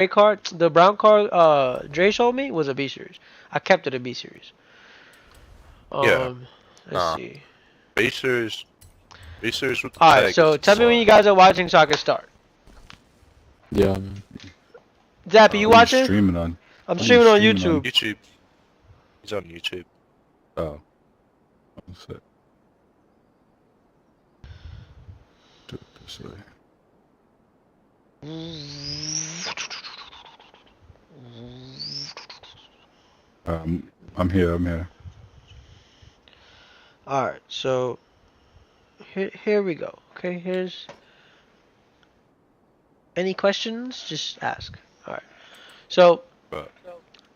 car, the brown car, Dre showed me was a B series. I kept it a B series. Yeah. Let's see. B series with the All right, tag is so tell me when you insane. guys are watching so I can start. Yeah, Zappy, you what are you watching? streaming on? I'm What are you streaming on streaming YouTube. YouTube. He's on YouTube. Oh. One sec. Do it this way. I'm here. All right, so here we go. Okay, here's any questions? Just ask. All right, so But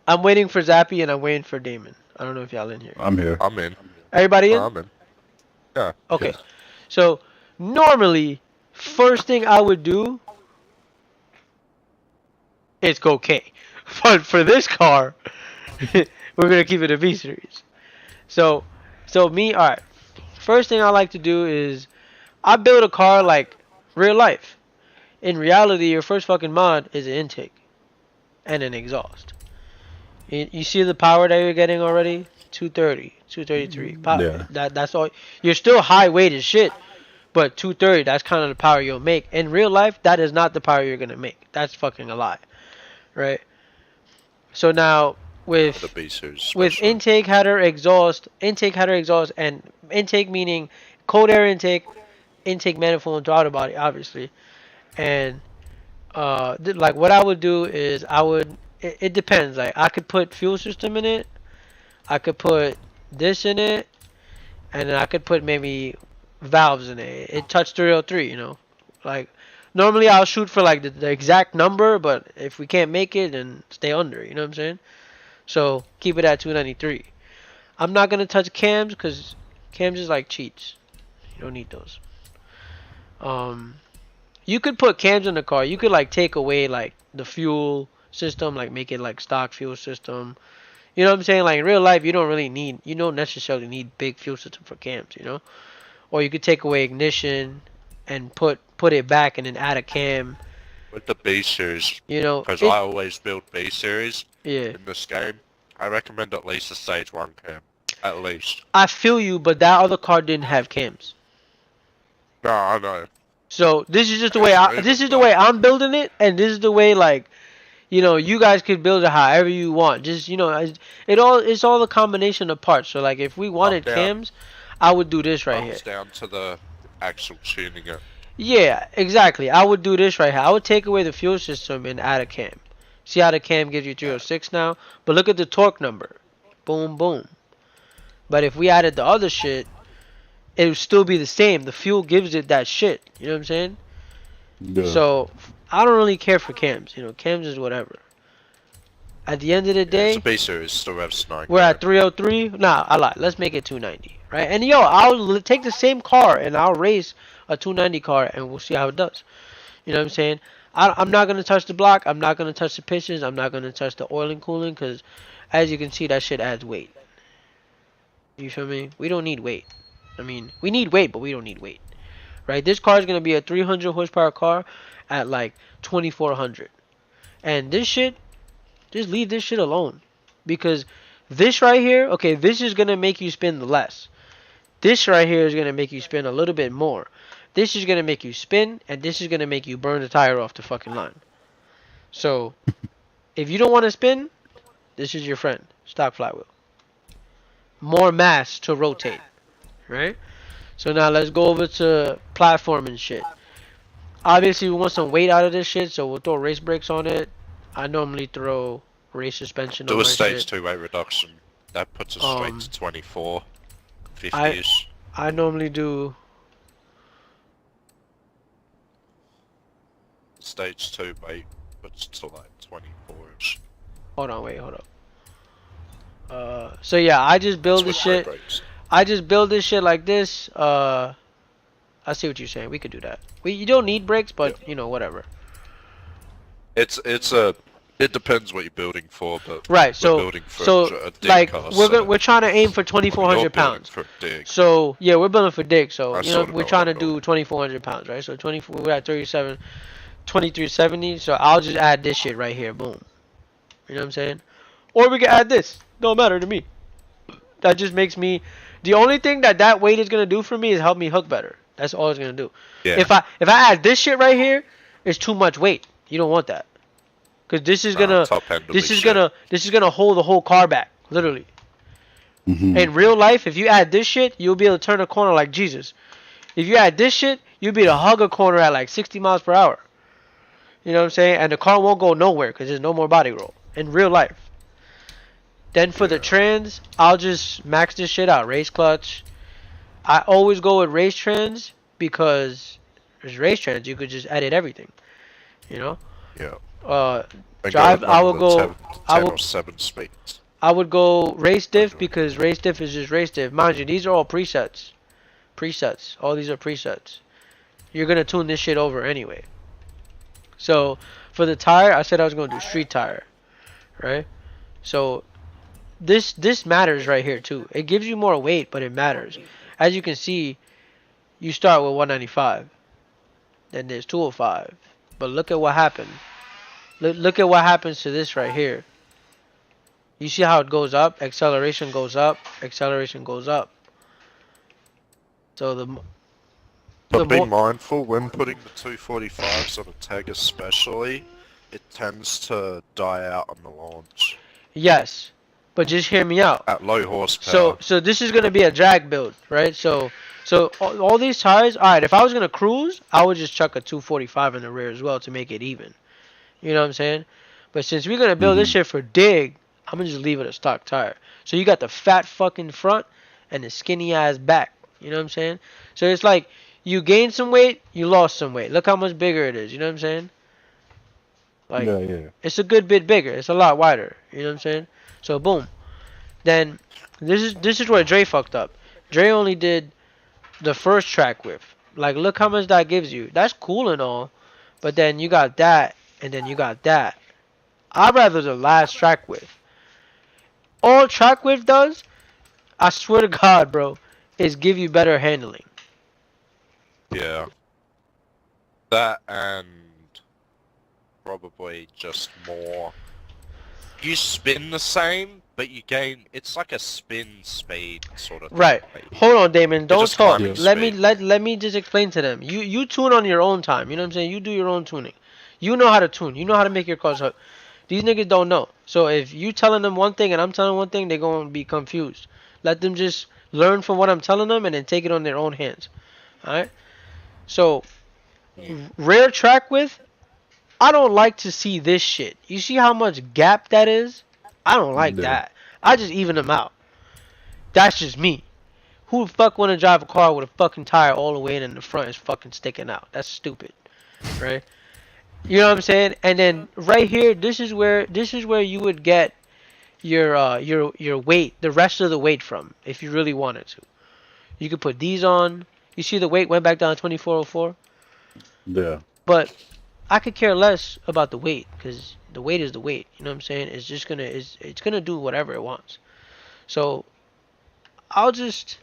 I'm waiting for Zappy and I'm waiting for Damon. I don't know if y'all in here. I'm here. I'm in. Everybody in? I'm in. Yeah. Okay. Yeah. So normally, first thing I would do is go K, but for this car, we're gonna keep it a B series. So me, all right. First thing I like to do is I build a car like real life. In reality, your first fucking mod is an intake and an exhaust. You see the power that you're getting already? 230, 233. Yeah. That's all. You're still high weight as shit, but 230, that's kind of the power you'll make. In real life, that is not the power you're gonna make. That's fucking a lie, right? So now The with B series. intake header exhaust, and intake meaning cold air intake, intake manifold and throttle body, obviously, and like what I would do is it depends. Like I could put fuel system in it, I could put this in it, and then I could put maybe valves in it. It touched 303, you know. Like normally I'll shoot for like the exact number, but if we can't make it, then stay under. You know what I'm saying? So keep it at 293. I'm not gonna touch cams because cams is like cheats. You don't need those. You could put cams in the car. You could like take away like the fuel system, like make it like stock fuel system. You know what I'm saying? Like in real life, you don't necessarily need big fuel system for cams, you know? Or you could take away ignition and put it back and then add a cam. With the B series, You know, because I always build B series yeah. in this game, I recommend at least a stage 1 cam. At least. I feel you, but that other car didn't have cams. No, I know. So this is just the way I'm building it, and this is the way like, you know, you guys could build it however you want. Just it's all a combination of parts. So like if we wanted cams, I would do this right here. Down to the actual tuning it. Yeah, exactly. I would do this right here. I would take away the fuel system and add a cam. See how the cam gives you 306 now? But look at the torque number. Boom, boom. But if we added the other shit, it would still be the same. The fuel gives it that shit. You know what I'm saying? Yeah. So I don't really care for cams. You know, cams is whatever. At the end of the day, it's a B series, still have sniper. we're at 303. Nah, I lied. Let's make it 290, right? And yo, I'll take the same car and I'll race a 290 car and we'll see how it does. You know what I'm saying? I'm not gonna touch the block. I'm not gonna touch the pistons. I'm not gonna touch the oil and cooling because, as you can see, that shit adds weight. You feel me? We don't need weight. I mean, we need weight, but we don't need weight, right? This car is gonna be a 300 horsepower car at like 2400, and this shit, just leave this shit alone, because this right here, okay, this is gonna make you spin less. This right here is gonna make you spin a little bit more. This is gonna make you spin, and this is gonna make you burn the tire off the fucking line. So, if you don't want to spin, this is your friend. Stock flywheel. More mass to rotate, right? So now let's go over to platform and shit. Obviously, we want some weight out of this shit, so we'll throw race brakes on it. I normally throw race suspension on my shit. Do a stage 2 weight reduction. That puts us straight to 24. 50s. I normally do stage 2 weight puts to like 24ish. Hold up. So yeah, I just build this shit. I just build this shit like this. I see what you're saying. We could do that. You don't need brakes, but you know, whatever. It depends what you're building for, but right. So we're building for a dig like car, we're trying to aim for 2,400 pounds. For dig. So yeah, we're building for dig. So I you know we're trying to do 2,400 pounds, right? So 24. We're at 37. 2370. So I'll just add this shit right here. Boom. You know what I'm saying? Or we can add this. Don't matter to me. That just makes me. The only thing that weight is gonna do for me is help me hook better. That's all it's gonna do. Yeah. If I add this shit right here, it's too much weight. You don't want that. Cause this is gonna top end will this be is shit. gonna hold the whole car back, literally. In real life, if you add this shit, you'll be able to turn a corner like Jesus. If you add this shit, you'll be able to hug a corner at like 60 miles per hour. You know what I'm saying? And the car won't go nowhere because there's no more body roll in real life. Then for the trans, I'll just max this shit out. Race clutch. I always go with race trans because there's race trans. You could just edit everything. You know? Yeah. Drive. I would go. 10 or 7 speeds. I would go race diff because race diff is just race diff. Mind you, these are all presets. Presets. All these are presets. You're gonna tune this shit over anyway. So for the tire, I said I was gonna do street tire, right? So this matters right here too. It gives you more weight, but it matters. As you can see, you start with 195, then there's 205. But look at what happened. Look at what happens to this right here. You see how it goes up? Acceleration goes up. Acceleration goes up. So But be mindful when putting the 245s on a tag especially, it tends to die out on the launch. Yes, but just hear me out. At low horsepower. So this is gonna be a drag build, right? So all these tires. All right, if I was gonna cruise, I would just chuck a 245 in the rear as well to make it even. You know what I'm saying? But since we're gonna build this shit for dig, I'm gonna just leave it a stock tire. So you got the fat fucking front and the skinny ass back. You know what I'm saying? So it's like you gained some weight, you lost some weight. Look how much bigger it is. You know what I'm saying? Like, yeah. it's a good bit bigger. It's a lot wider. You know what I'm saying? So boom. Then this is where Dre fucked up. Dre only did the first track width. Like, look how much that gives you. That's cool and all, but then you got that, and then you got that. I'd rather the last track width. All track width does, I swear to God, bro, is give you better handling. Yeah. That and probably just more. You spin the same, but you gain. It's like a spin speed sort of thing. Right. Hold on, Damon. Don't just talk. climbing Let me just explain to them. You tune on your own time. You know what I'm saying? You do your own tuning. You know how to tune. You know how to make your cars hook. These niggas don't know. So if you telling them one thing and I'm telling one thing, they're going to be confused. Let them just learn from what I'm telling them and then take it on their own hands. Alright? So, rear track width, I don't like to see this shit. You see how much gap that is? I don't like that. I just even them out. That's just me. Who the fuck want to drive a car with a fucking tire all the way in and the front is fucking sticking out? That's stupid. Right? You know what I'm saying? And then right here, this is where you would get your weight, the rest of the weight from, if you really wanted to. You could put these on. You see the weight went back down to 2404? Yeah. But I could care less about the weight because the weight is the weight. You know what I'm saying? It's just gonna it's gonna do whatever it wants. So we'll just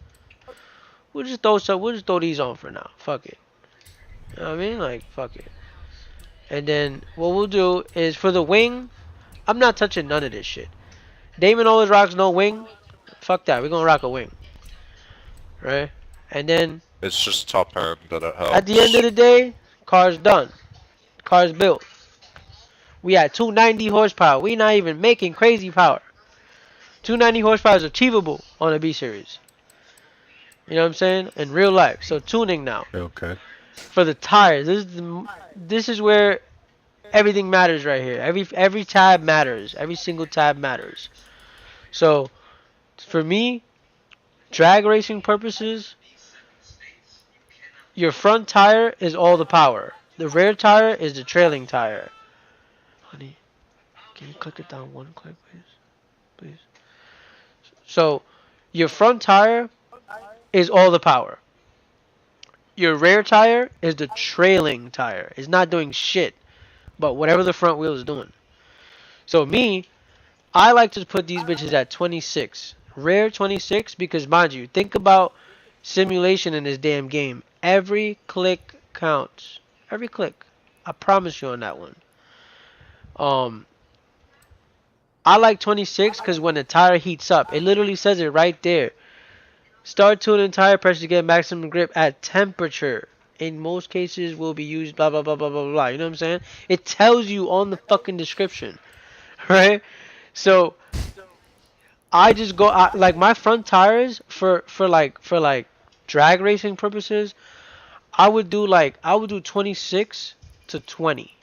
throw these on for now. Fuck it. You know what I mean? Like, fuck it. And then what we'll do is for the wing, I'm not touching none of this shit. Damon always rocks no wing. Fuck that. We're gonna rock a wing. Right? And then It's just top end that it helps. at the end of the day, car's done. Car's built. We at 290 horsepower. We not even making crazy power. 290 horsepower is achievable on a B series. You know what I'm saying? In real life. So tuning now. Okay. For the tires, this is where everything matters right here. Every tab matters. Every single tab matters. So for me, drag racing purposes, your front tire is all the power. The rear tire is the trailing tire. Honey, can you click it down one click, please? Please. So your front tire is all the power. Your rear tire is the trailing tire. It's not doing shit, but whatever the front wheel is doing. So me, I like to put these bitches at 26. Rear 26 because, mind you, think about simulation in this damn game. Every click counts. Every click. I promise you on that one. Um, I like 26 because when the tire heats up, it literally says it right there. Start tuning tire pressure to get maximum grip at temperature. In most cases, will be used blah blah blah blah blah blah. You know what I'm saying? It tells you on the fucking description, right? So I just go like my front tires for drag racing purposes. I would do 26 to 20.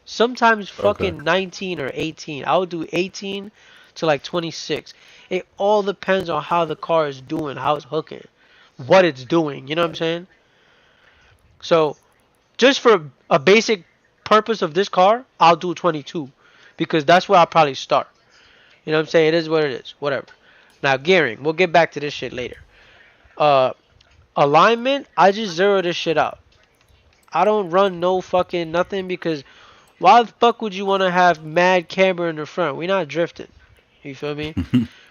Sometimes Okay. fucking 19 or 18. I would do 18 to like 26. It all depends on how the car is doing, how it's hooking, what it's doing. You know what I'm saying? So just for a basic purpose of this car, I'll do 22 because that's where I'll probably start. You know what I'm saying? It is what it is. Whatever. Now gearing, we'll get back to this shit later. Uh, alignment, I just zero this shit out. I don't run no fucking nothing because why the fuck would you want to have mad camber in the front? We're not drifting. You feel me?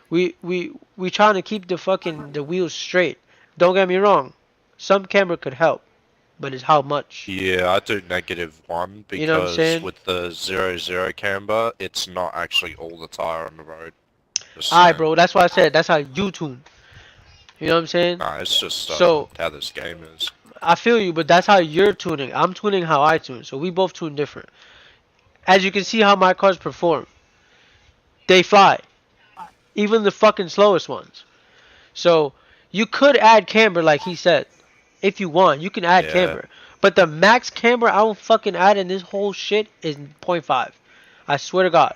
We trying to keep the wheels straight. Don't get me wrong. Some camber could help, but it's how much. Yeah, I do -1 You know what I'm because saying? with the 0-0 camber, it's not actually all the tire on the road. Just Alright, saying. bro. That's why I said that's how you tune. You know what I'm saying? Nah, it's just So how this game is. I feel you, but that's how you're tuning. I'm tuning how I tune. So we both tune different. As you can see how my cars perform. They fly. Even the fucking slowest ones. So you could add camber like he said. If you want, you can add Yeah. camber. But the max camber I don't fucking add in this whole shit is 0.5. I swear to God.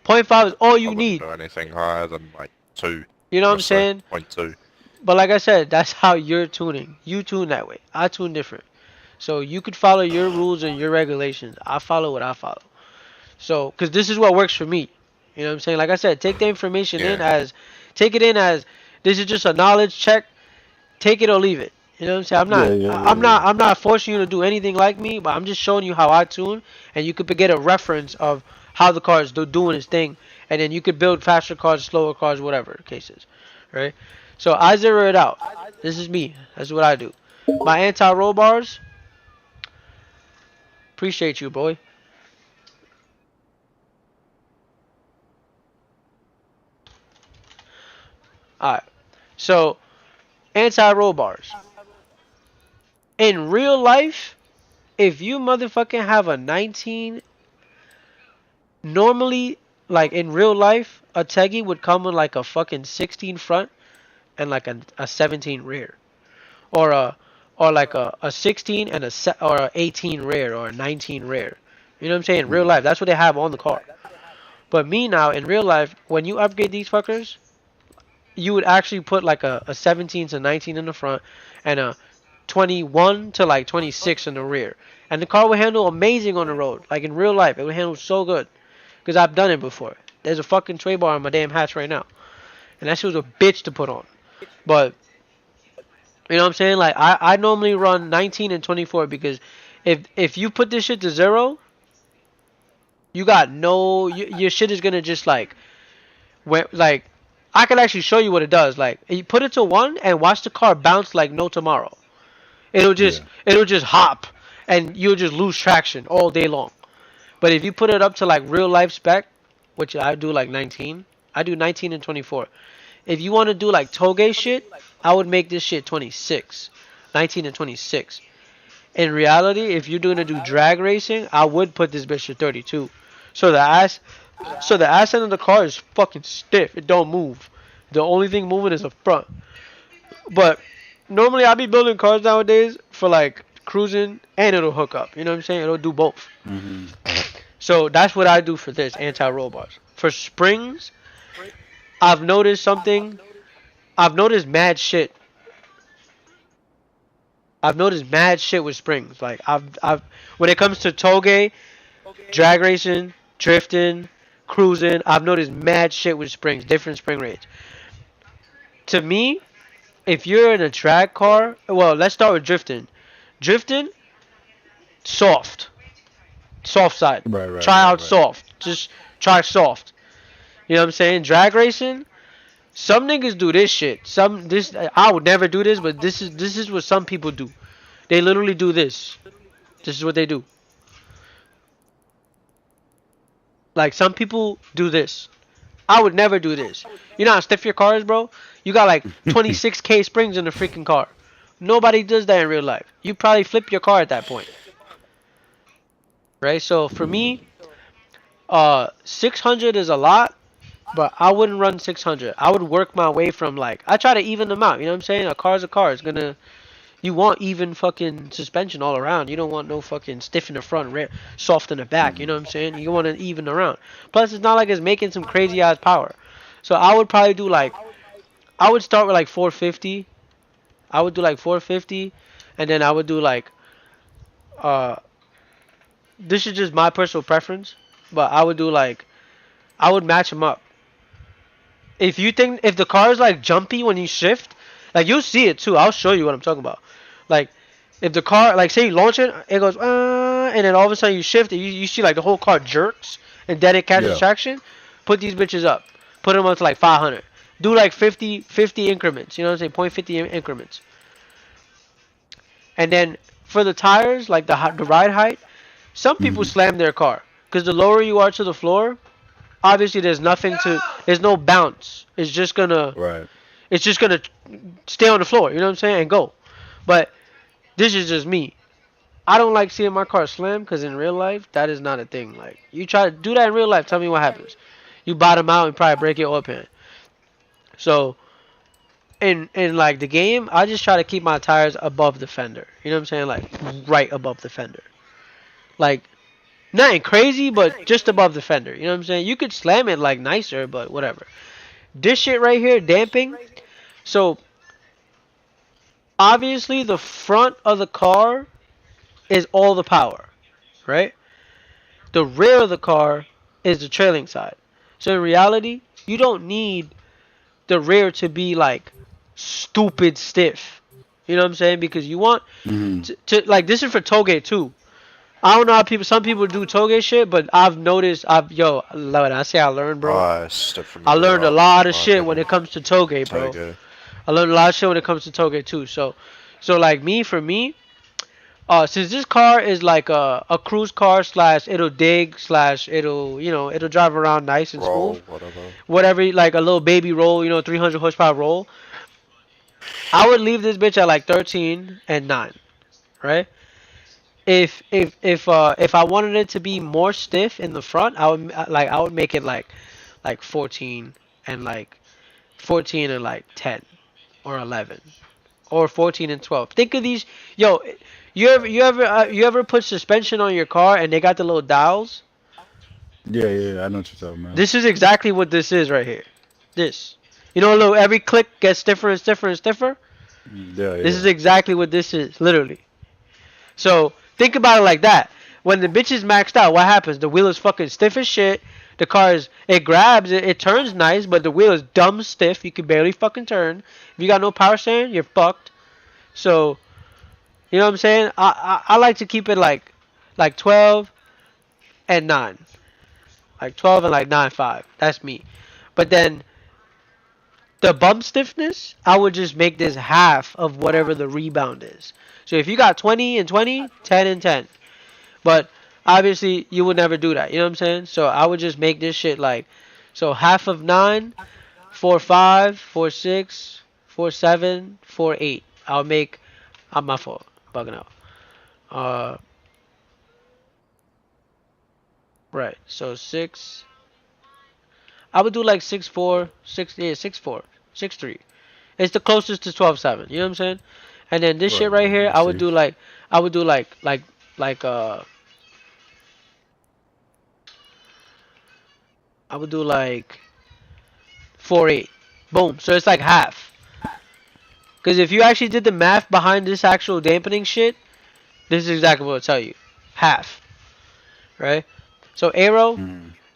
0.5 is all I you wouldn't need. do anything higher than like 2. You know what I'm honestly, saying? 0.2. But like I said, that's how you're tuning. You tune that way. I tune different. So you could follow your rules and your regulations. I follow what I follow. So, because this is what works for me. You know what I'm saying? Like I said, take the information Yeah. take it in as, this is just a knowledge check. Take it or leave it. You know what I'm saying? Yeah, yeah, yeah, yeah. I'm not forcing you to do anything like me, but I'm just showing you how I tune, and you could get a reference of how the car is doing its thing, and then you could build faster cars, slower cars, whatever the case is, right? So I zero it out. This is me. That's what I do. My anti-roll bars. Appreciate you, boy. All right. So anti-roll bars. In real life, if you motherfucking have a 19, normally, like in real life, a Teggy would come with like a fucking 16 front and like a 17 rear, or like a 16 and or a 18 rear or a 19 rear. You know what I'm saying? In real life, that's what they have on the car. But me now in real life, when you upgrade these fuckers, you would actually put like a 17 to 19 in the front and a 21 to like 26 in the rear. And the car will handle amazing on the road. Like in real life, it would handle so good. Because I've done it before. There's a fucking tray bar on my damn hatch right now. And that shit was a bitch to put on. But, you know what I'm saying? Like, I normally run 19 and 24 because if you put this shit to 0, you got your shit is going to just like, I can actually show you what it does. Like, you put it to 1 and watch the car bounce like no tomorrow. It'll just hop and you'll just lose traction all day long. But if you put it up to like real life spec, which I do like 19, I do 19 and 24. If you want to do like toge shit, I would make this shit 26, 19 and 26. In reality, if you're going to do drag racing, I would put this bitch to 32. So the ass end of the car is fucking stiff. It don't move. The only thing moving is the front. But normally I be building cars nowadays for like cruising and it'll hook up. You know what I'm saying? It'll do both. So that's what I do for this anti-roll bars. For springs, I've noticed something. I've noticed mad shit. I've noticed mad shit with springs. Like I've when it comes to toge, drag racing, drifting, cruising, I've noticed mad shit with springs, different spring rates. To me, if you're in a drag car, well, let's start with drifting. Drifting, soft side. Right. Try out soft. Just try soft. You know what I'm saying? Drag racing. Some niggas do this shit. I would never do this, but this is what some people do. They literally do this. This is what they do. Like, some people do this. I would never do this. You know how stiff your car is, bro? You got like 26K springs in the freaking car. Nobody does that in real life. You probably flip your car at that point. Right? So for me, 600 is a lot, but I wouldn't run 600. I would work my way from, like, I try to even them out. You know what I'm saying? A car's a car. It's gonna, you want even fucking suspension all around. You don't want no fucking stiff in the front, soft in the back. You know what I'm saying? You want to even around. Plus, it's not like it's making some crazy ass power. So I would probably do like, I would start with like 450. I would do like 450, and then I would do like, this is just my personal preference, but I would do like, I would match them up. If you think, if the car is like jumpy when you shift, like you'll see it too. I'll show you what I'm talking about. Like, if the car, like say you launch it, it goes, and then all of a sudden you shift it, you see like the whole car jerks, and then it catches traction. Put these bitches up. Put them up to like 500. Do like 50 increments. You know what I'm saying? 0.50 increments. And then for the tires, like the ride height, some people slam their car. Because the lower you are to the floor, obviously there's no bounce. It's just gonna, it's just gonna stay on the floor. You know what I'm saying? And go. But this is just me. I don't like seeing my car slam because in real life, that is not a thing. Like, you try to do that in real life, tell me what happens. You bottom out and probably break your oil pan. So, in like the game, I just try to keep my tires above the fender. You know what I'm saying? Like, right above the fender. Like, nothing crazy, but just above the fender. You know what I'm saying? You could slam it like nicer, but whatever. This shit right here, damping. So, obviously the front of the car is all the power, right? The rear of the car is the trailing side. So in reality, you don't need the rear to be like stupid stiff. You know what I'm saying? Because you want to like, this is for toge too. I don't know how some people do toge shit, but I've noticed, yo, Lord, I say I learned, bro. I learned a lot of shit when it comes to toge, bro. I learned a lot of shit when it comes to toge too. So like for me, since this car is like a cruise car / it'll dig / it'll drive around nice and smooth, whatever, like a little baby roll, 300 horsepower roll, I would leave this bitch at like 13 and 9, right? If I wanted it to be more stiff in the front, I would make it like 14 and like 10 or 11 or 14 and 12. Think of these, yo. You ever put suspension on your car and they got the little dials? Yeah, I know what you're talking about. This is exactly what this is right here. This, every click gets stiffer and stiffer and stiffer. Yeah. This is exactly what this is, literally. So think about it like that. When the bitch is maxed out, what happens? The wheel is fucking stiff as shit. The car it grabs, it turns nice, but the wheel is dumb stiff. You can barely fucking turn. If you got no power steering, you're fucked. So, you know what I'm saying? I like to keep it like 12 and 9. Like 12 and like 9.5. That's me. But then the bump stiffness, I would just make this half of whatever the rebound is. So if you got 20 and 20, 10 and 10. But obviously you would never do that. You know what I'm saying? So I would just make this shit like, so half of 9, 4.5, 4.6, 4.7, 4.8. I'll make, my fault. Bugging out. Right. So 6. I would do like 6.4, 6.4, 6.3. It's the closest to 12.7. You know what I'm saying? And then this shit right here, I would do like I would do like 4.8. Boom. So it's like half. Because if you actually did the math behind this actual dampening shit, this is exactly what it'll tell you. Half. Right? So Aero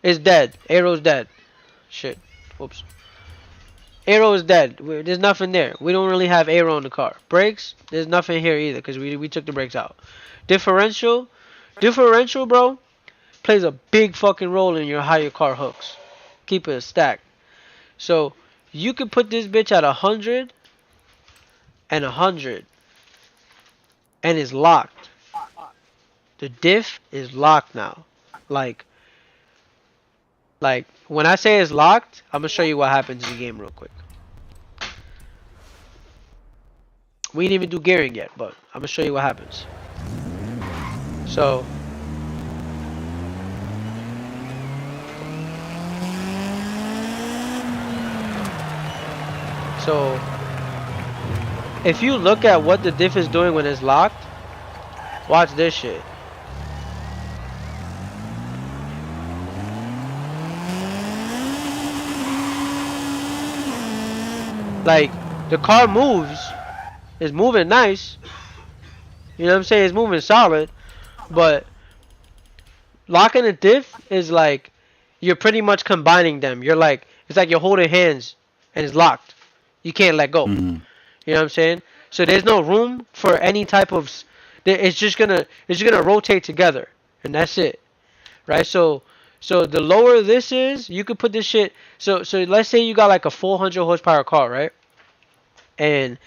is dead. Aero's dead. Shit. Whoops. Aero is dead. There's nothing there. We don't really have Aero in the car. Brakes, there's nothing here either because we took the brakes out. Differential, bro, plays a big fucking role in how your car hooks. Keep it a stack. So you could put this bitch at 100 and 100 and it's locked. The diff is locked now. Like when I say it's locked, I'm gonna show you what happens in the game real quick. We didn't even do gearing yet, but I'm gonna show you what happens. So if you look at what the diff is doing when it's locked, watch this shit. Like, the car moves, it's moving nice, you know what I'm saying, it's moving solid, but locking a diff is like, you're pretty much combining them. You're like, it's like you're holding hands and it's locked. You can't let go. Mm-hmm. You know what I'm saying? So there's no room for any type of, it's just gonna rotate together, and that's it, right? So the lower this is, you could put this shit. So let's say you got like a 400 horsepower car, right? And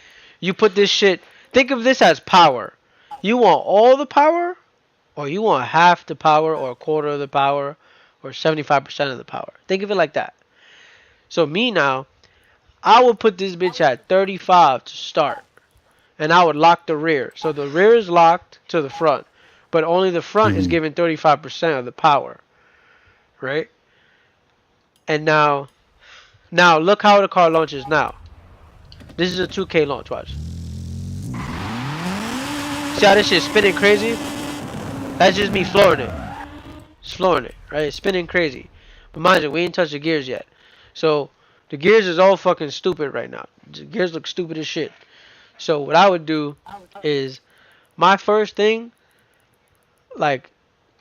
you put this shit. Think of this as power. You want all the power, or you want half the power, or a quarter of the power, or 75% of the power. Think of it like that. So me now, I would put this bitch at 35 to start. And I would lock the rear. So the rear is locked to the front. But only the front is given 35% of the power. Right? And now look how the car launches now. This is a 2K launch, watch. See how this shit's spinning crazy? That's just me flooring it. Just flooring it, right? It's spinning crazy. But mind you, we ain't touched the gears yet. So the gears is all fucking stupid right now. The gears look stupid as shit. So what I would do is, my first thing, like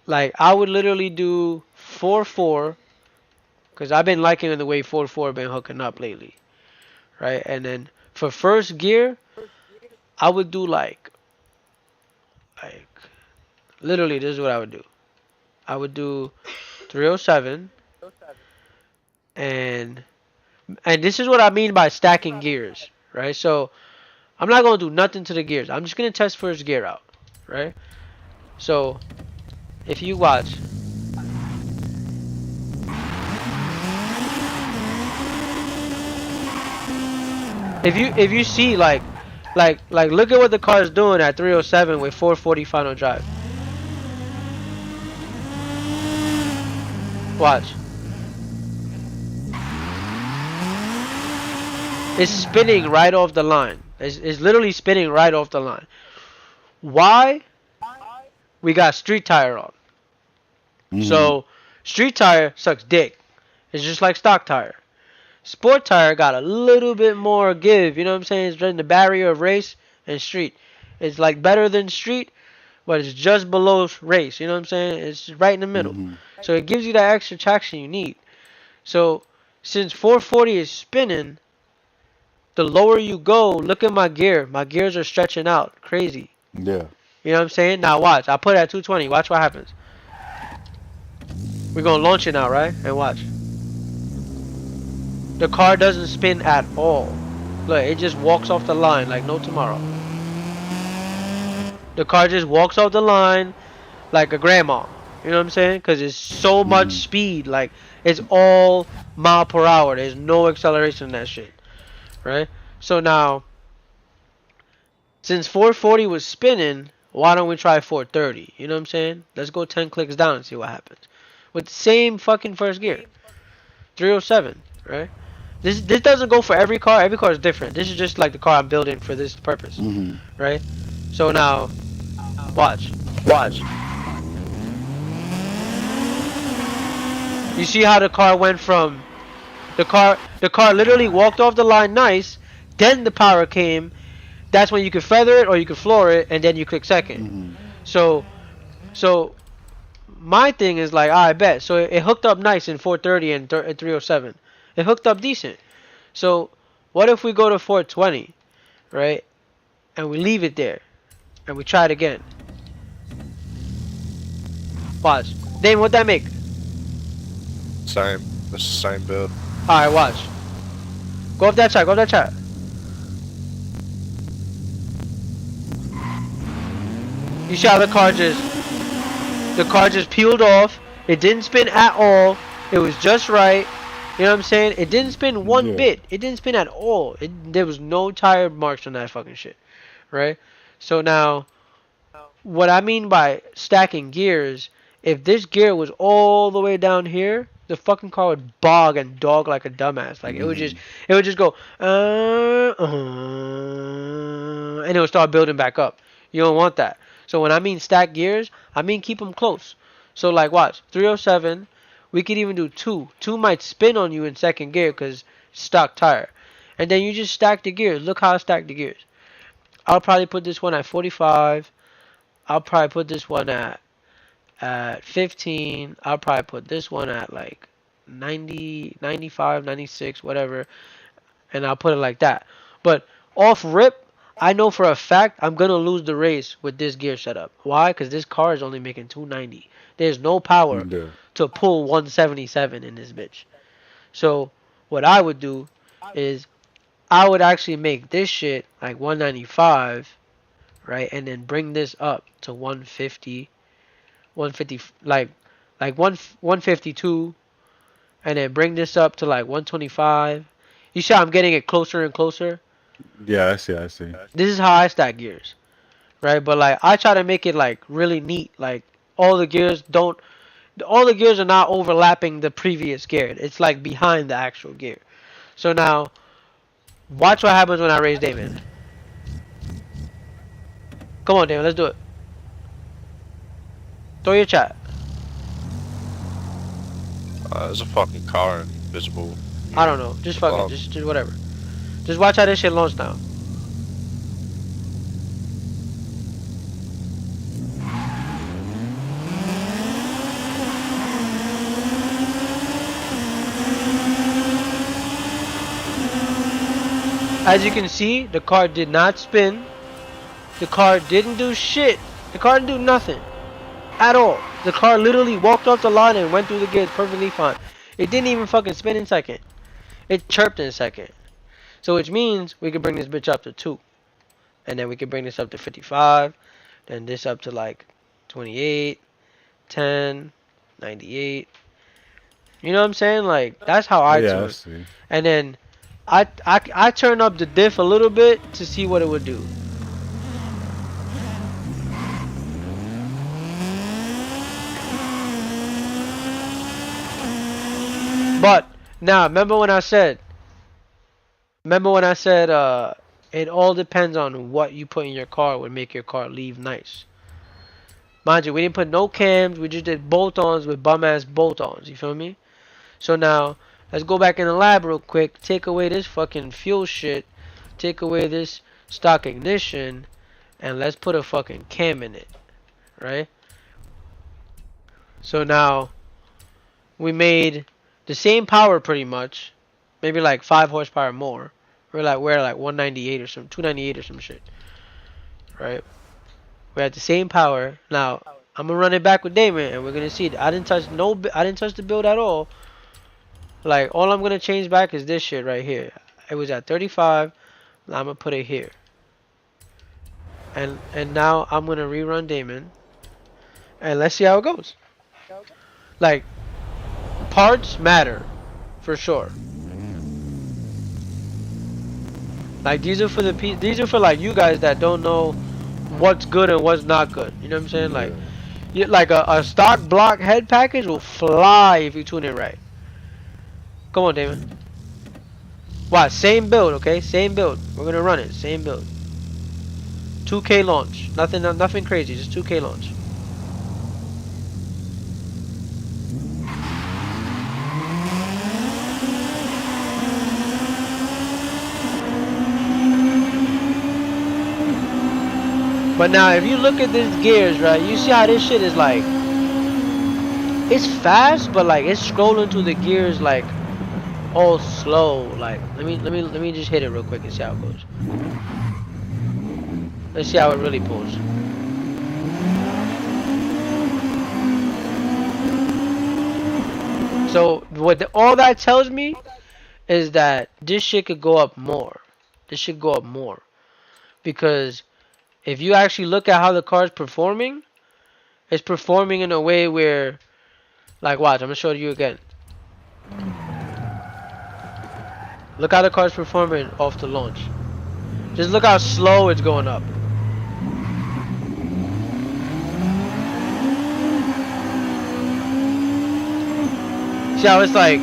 I would literally do 4-4, because I've been liking the way 4-4 been hooking up lately, right? And then for first gear, I would do like literally, this is what I would do. I would do 307, and this is what I mean by stacking gears, right? So I'm not going to do nothing to the gears. I'm just going to test first gear out, right? So if you watch, if you see like look at what the car is doing at 307 with 440 final drive. Watch. It's spinning right off the line. It's literally spinning right off the line. Why? We got street tire on. So street tire sucks dick. It's just like stock tire. Sport tire got a little bit more give. You know what I'm saying? It's in the barrier of race and street. It's like better than street, but it's just below race. You know what I'm saying? It's right in the middle. So it gives you that extra traction you need. So since 440 is spinning, the lower you go, look at my gear. My gears are stretching out. Crazy. Yeah. You know what I'm saying? Now watch. I put it at 220. Watch what happens. We're going to launch it now, right? And watch. The car doesn't spin at all. Look, it just walks off the line like no tomorrow. The car just walks off the line like a grandma. You know what I'm saying? Because it's so much speed. Like, it's all mile per hour. There's no acceleration in that shit. Right? So now, since 440 was spinning, why don't we try 430? You know what I'm saying? Let's go 10 clicks down and see what happens. With the same fucking first gear. 307, right? This doesn't go for every car. Every car is different. This is just like the car I'm building for this purpose. Right? So now, watch. Watch. You see how the car went from... The car literally walked off the line nice. Then the power came. That's when you could feather it or you could floor it. And then you click second. So my thing is like, I bet. So it hooked up nice in 430 and 307. It hooked up decent. So what if we go to 420, right? And we leave it there. And we try it again. Watch. Dame, what'd that make? Same. It's the same build. Alright, watch. Go up that track, go up that track. You see how the car just The car just peeled off. It didn't spin at all. It was just right. You know what I'm saying? It didn't spin one Yeah. bit. It didn't spin at all. There was no tire marks on that fucking shit. Right? So now, what I mean by stacking gears, if this gear was all the way down here, the fucking car would bog and dog like a dumbass. Like it would just go, and it would start building back up. You don't want that. So when I mean stack gears, I mean keep them close. So like watch, 307, we could even do 2. 2 might spin on you in second gear because stock tire. And then you just stack the gears. Look how I stack the gears. I'll probably put this one at 45. I'll probably put this one at 15. I'll probably put this one at like 90, 95, 96, whatever. And I'll put it like that. But off rip, I know for a fact I'm going to lose the race with this gear setup. Why? Because this car is only making 290. There's no power Yeah. to pull 177 in this bitch. So what I would do is I would actually make this shit like 195, right? And then bring this up to 150, 150, like 152, and then bring this up to like 125. You see how I'm getting it closer and closer? Yeah, I see. I see. This is how I stack gears, right? But like I try to make it like really neat. Like all the gears are not overlapping the previous gear. It's like behind the actual gear. So now, watch what happens when I raise Damon. Come on, Damon, let's do it. Throw your chat. There's a fucking car invisible. I don't know. Just fucking, just whatever. Just watch how this shit launch now. As you can see, the car did not spin. The car didn't do shit. The car didn't do nothing. At all. The car literally walked off the line and went through the gears perfectly fine. It didn't even fucking spin in second. It chirped in second. So which means we could bring this bitch up to 2. And then we could bring this up to 55. Then this up to like 28, 10, 98. You know what I'm saying? Like, that's how I do it. And then I turn up the diff a little bit to see what it would do. But now remember when I said it all depends on what you put in your car would make your car leave nice. Mind you, we didn't put no cams, we just did bolt-ons with bum-ass bolt-ons, you feel me? So now, let's go back in the lab real quick, take away this fucking fuel shit, take away this stock ignition, and let's put a fucking cam in it, right? So now, we made the same power pretty much, maybe like 5 horsepower more. We're like 198 or some 298 or some shit, right? We're at the same power. Now I'm gonna run it back with Damon, and we're gonna see. I didn't touch the build at all. Like all I'm gonna change back is this shit right here. It was at 35. Now I'm gonna put it here. And now I'm gonna rerun Damon, and let's see how it goes. Like parts matter, for sure. Like these are for like you guys that don't know what's good and what's not good. You know what I'm saying? Like, like a stock block head package will fly if you tune it right. Come on, Damon. Wow, same build, okay? Same build. We're gonna run it. Same build. 2K launch. Nothing crazy. Just 2K launch. But now, if you look at these gears, right, you see how this shit is like, it's fast, but like it's scrolling through the gears like all slow. Like, let me just hit it real quick and see how it goes. Let's see how it really pulls. So what all that tells me is that this shit could go up more. This should go up more because if you actually look at how the car is performing, It's performing in a way where, like, watch, I'm gonna show you again. Look how the car's performing off the launch. Just look how slow it's going up. See how it's like.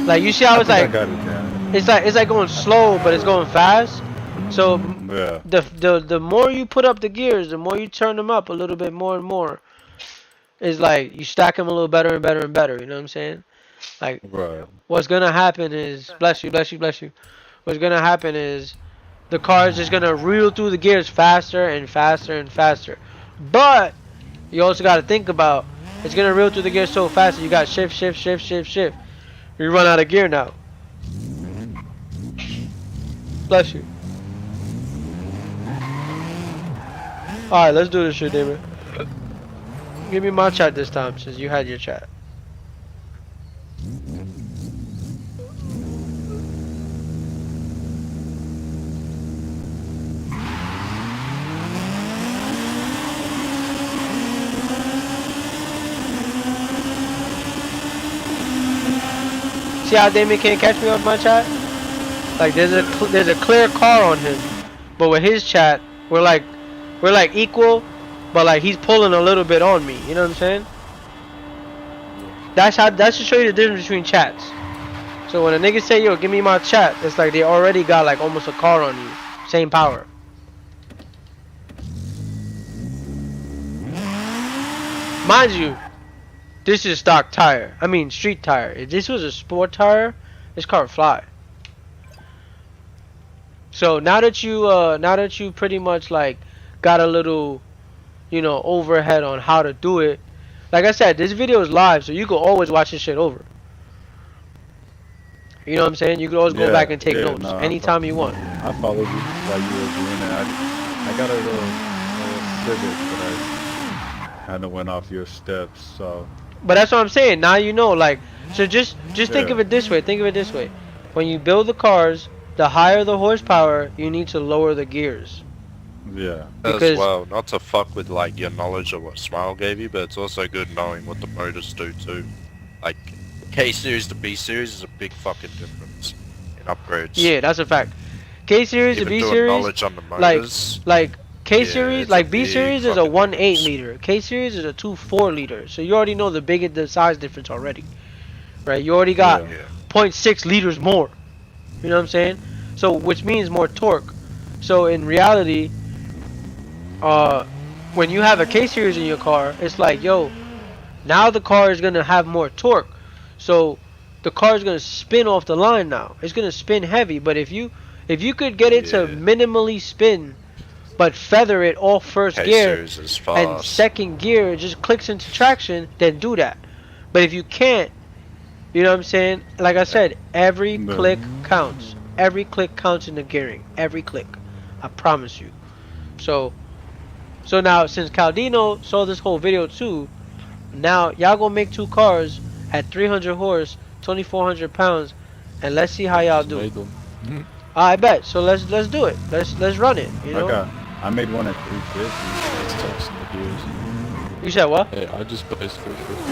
Like you see how it's like. It's like going slow, but it's going fast. So the more you put up the gears, the more you turn them up a little bit more and more. It's like you stack them a little better and better and better. You know what I'm saying? Like what's gonna happen is bless you. What's gonna happen is the car is just gonna reel through the gears faster and faster and faster. But you also gotta think about it's gonna reel through the gears so fast that you got shift. You run out of gear now. Bless you. Alright, let's do this shit, David. Give me my chat this time since you had your chat. See how Damien can't catch me on my chat? Like there's a clear car on him, but with his chat we're like equal, but like he's pulling a little bit on me. You know what I'm saying? That should show you the difference between chats. So when a nigga say yo give me my chat, it's like they already got like almost a car on you, same power. Mind you, this is stock tire. I mean street tire. If this was a sport tire, this car would fly. So now that you pretty much like got a little, you know, overhead on how to do it. Like I said, this video is live, so you can always watch this shit over. You know what I'm saying? You can always go back and take notes anytime you want. I followed you while you were doing it. I got a little civic, but I kind of went off your steps, so. But that's what I'm saying. Now you know, like, so just think of it this way. Think of it this way. When you build the cars, the higher the horsepower, you need to lower the gears. Yeah. As well, not to fuck with like your knowledge of what Smile gave you, but it's also good knowing what the motors do too. Like K series to B series is a big fucking difference in upgrades. Yeah, that's a fact. K series to B series, knowledge on the motors, like K series, like B series is a 1.8 liter. K series is a 2.4 liter. So you already know the size difference already, right? You already got 0.6 liters more. You know what I'm saying? So which means more torque. So in reality, when you have a K series in your car, it's like, yo, now the car is gonna have more torque. So the car is gonna spin off the line now. It's gonna spin heavy. But if you could get it to minimally spin, but feather it off first gear and second gear just clicks into traction, then do that. But if you can't, you know what I'm saying? Like I said, every click counts. Every click counts in the gearing. Every click. I promise you. So now, since Caldino saw this whole video too, now y'all gonna make two cars at 300 horse, 2,400 pounds, and let's see how y'all do. I bet. So let's do it. Let's run it. You know. Okay. I made one at 350. It's toasting the gears. You said what? Yeah, I just placed 350,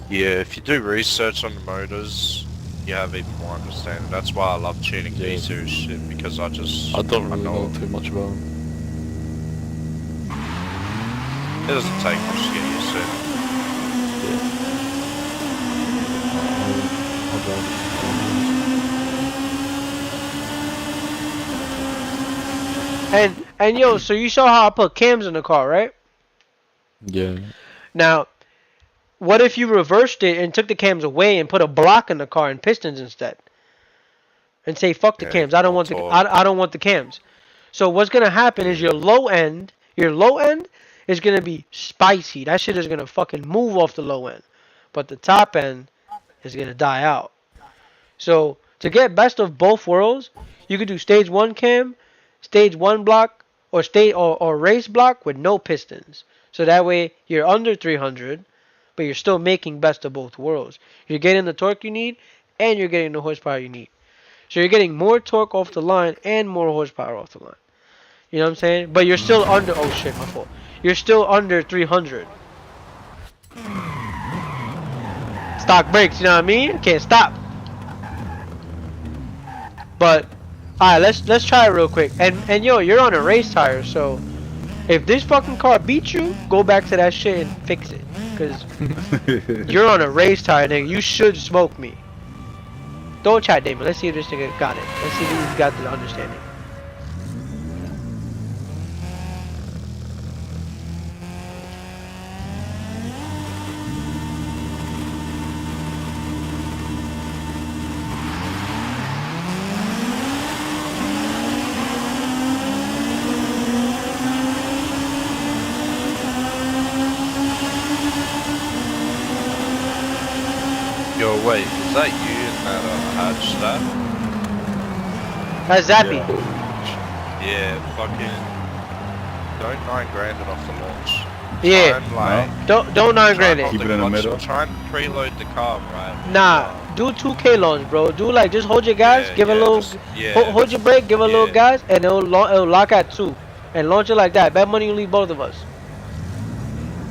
300. Yeah, if you do research on the motors, you have even more understanding. That's why I love tuning B series shit, because I don't really know too much about them. It doesn't take much to get used to it. And yo, so you saw how I put cams in the car, right? Yeah. Now, what if you reversed it and took the cams away and put a block in the car and pistons instead? And say fuck the cams. I don't want the cams. So what's gonna happen is your low end is gonna be spicy. That shit is gonna fucking move off the low end. But the top end is gonna die out. So to get best of both worlds, you could do stage 1 cam, stage 1 block, or race block with no pistons. So that way you're under 300, but you're still making best of both worlds. You're getting the torque you need, and you're getting the horsepower you need. So you're getting more torque off the line and more horsepower off the line. You know what I'm saying? But you're still under, oh shit, my fault. You're still under 300. Stock brakes, you know what I mean? Can't stop. But alright, let's try it real quick. And yo, you're on a race tire, so if this fucking car beats you, go back to that shit and fix it. Cause you're on a race tire, nigga. You should smoke me. Don't chat, Damon. Let's see if this nigga got it. Let's see if he's got the understanding. Yo, wait, is that you in that hard stuff? That's Zappy. Yeah, fucking. Don't 9 grand it off the launch. Yeah. Try and, like, Don't 9 grand try it. Keep it in the middle. Try and preload the car, right? Nah, do 2K launch, bro. Do like just hold your gas, Yeah, give a yeah, little, just- yeah. hold your brake, give a little Yeah. gas, and it'll lock at 2, and launch it like that. Bet money you leave both of us.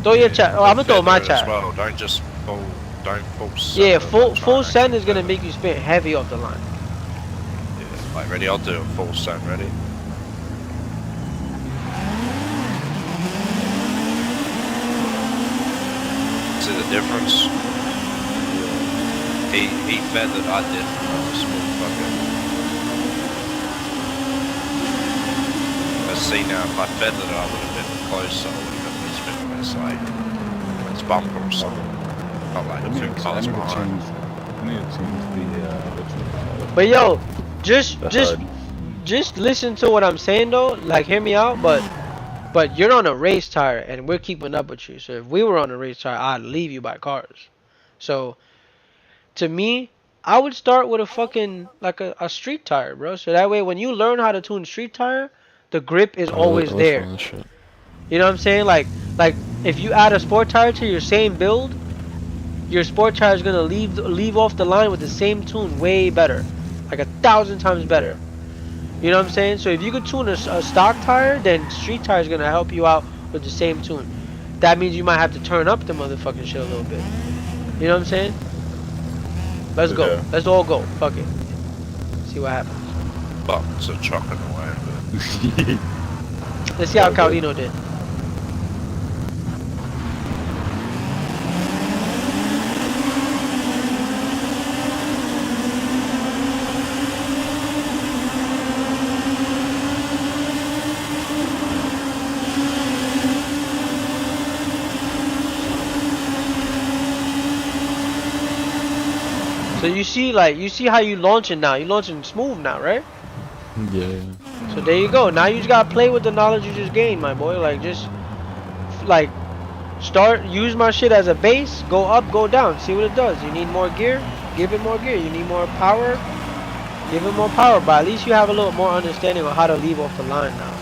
Throw your chat. Oh, I'm gonna throw my Feather as chat. well. Don't just full. Don't full. Yeah, send it, full try send and is gonna feather. make you spin heavy off the line. Yeah, like ready? I'll do a full send. Ready? See the difference? He feathered. I did. I was full fucking. I see now. If I feathered it, I would have been closer. I would have been spinning this like it's bumper or something. Not like I need 2 to cars change. behind. I need to change the But yo, just the just HUD. just listen to what I'm saying though. Like hear me out, but you're on a race tire and we're keeping up with you. So if we were on a race tire, I'd leave you by cars. So to me, I would start with a fucking like a street tire, bro. So that way when you learn how to tune street tire, the grip is always there. You know what I'm saying? Like if you add a sport tire to your same build, your sport tire is gonna leave off the line with the same tune way better, like 1,000 times better. You know what I'm saying? So if you could tune a stock tire, then street tire is gonna help you out with the same tune. That means you might have to turn up the motherfucking shit a little bit. You know what I'm saying? Let's go. Yeah. Let's all go. Fuck it. See what happens. Bucks are chucking away. But Let's see how Caudino did. So you see how you launching now. You launching smooth now, right? Yeah. So there you go. Now you just gotta play with the knowledge you just gained, my boy. Like just like use my shit as a base. Go up, go down. See what it does. You need more gear, give it more gear. You need more power, give it more power. But at least you have a little more understanding of how to leave off the line now.